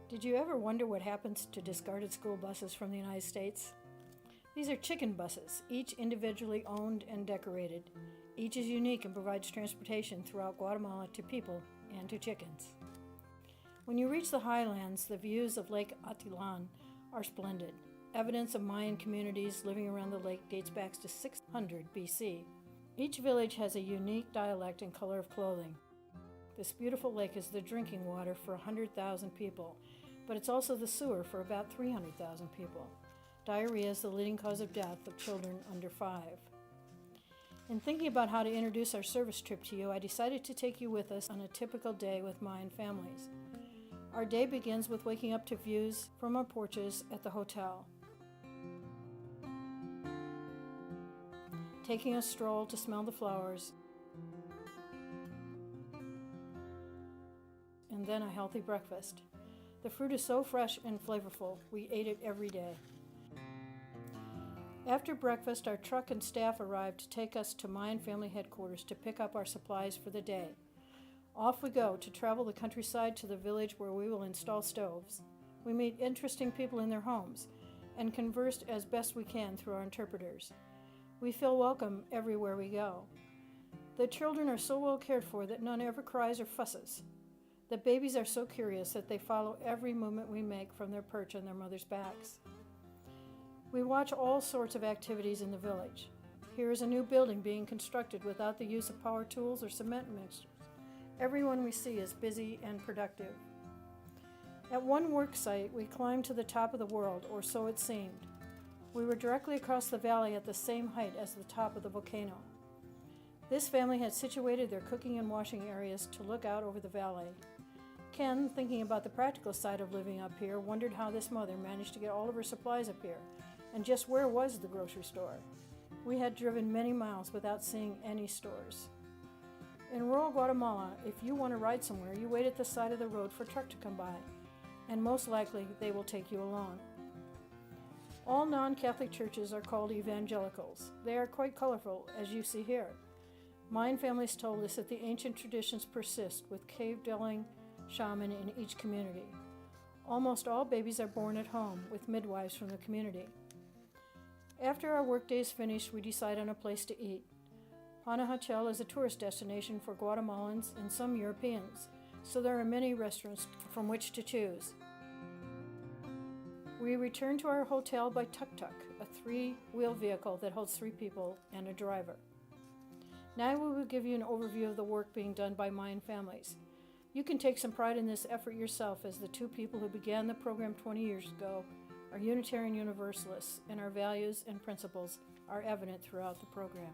Did you ever wonder what happens to discarded school buses from the United States? These are chicken buses, each individually owned and decorated. Each is unique and provides transportation throughout Guatemala to people and to chickens. When you reach the highlands, the views of Lake Atilan are splendid. Evidence of Mayan communities living around the lake dates back to 600 BC. Each village has a unique dialect and color of clothing. This beautiful lake is the drinking water for 100,000 people, but it's also the sewer for about 300,000 people. Diarrhea is the leading cause of death of children under 5. In thinking about how to introduce our service trip to you, I decided to take you with us on a typical day with Mayan families. Our day begins with waking up to views from our porches at the hotel, taking a stroll to smell the flowers, and then a healthy breakfast. The fruit is so fresh and flavorful, we ate it every day. After breakfast, our truck and staff arrived to take us to Mayan family headquarters to pick up our supplies for the day. Off we go to travel the countryside to the village where we will install stoves. We meet interesting people in their homes and converse as best we can through our interpreters. We feel welcome everywhere we go. The children are so well cared for that none ever cries or fusses. The babies are so curious that they follow every movement we make from their perch on their mothers' backs. We watch all sorts of activities in the village. Here is a new building being constructed without the use of power tools or cement mixers. Everyone we see is busy and productive. At one work site, we climbed to the top of the world, or so it seemed. We were directly across the valley at the same height as the top of the volcano. This family had situated their cooking and washing areas to look out over the valley. Ken, thinking about the practical side of living up here, wondered how this mother managed to get all of her supplies up here, and just where was the grocery store? We had driven many miles without seeing any stores. In rural Guatemala, if you want to ride somewhere, you wait at the side of the road for a truck to come by, and most likely they will take you along. All non-Catholic churches are called evangelicals. They are quite colorful, as you see here. Mayan families told us that the ancient traditions persist with cave-dwelling shaman in each community. Almost all babies are born at home with midwives from the community. After our workday is finished, we decide on a place to eat. Panajachel is a tourist destination for Guatemalans and some Europeans, so there are many restaurants from which to choose. We return to our hotel by tuk-tuk, a 3-wheel vehicle that holds 3 people and a driver. Now we will give you an overview of the work being done by Mayan families. You can take some pride in this effort yourself, as the 2 people who began the program 20 years ago are Unitarian Universalists, and our values and principles are evident throughout the program.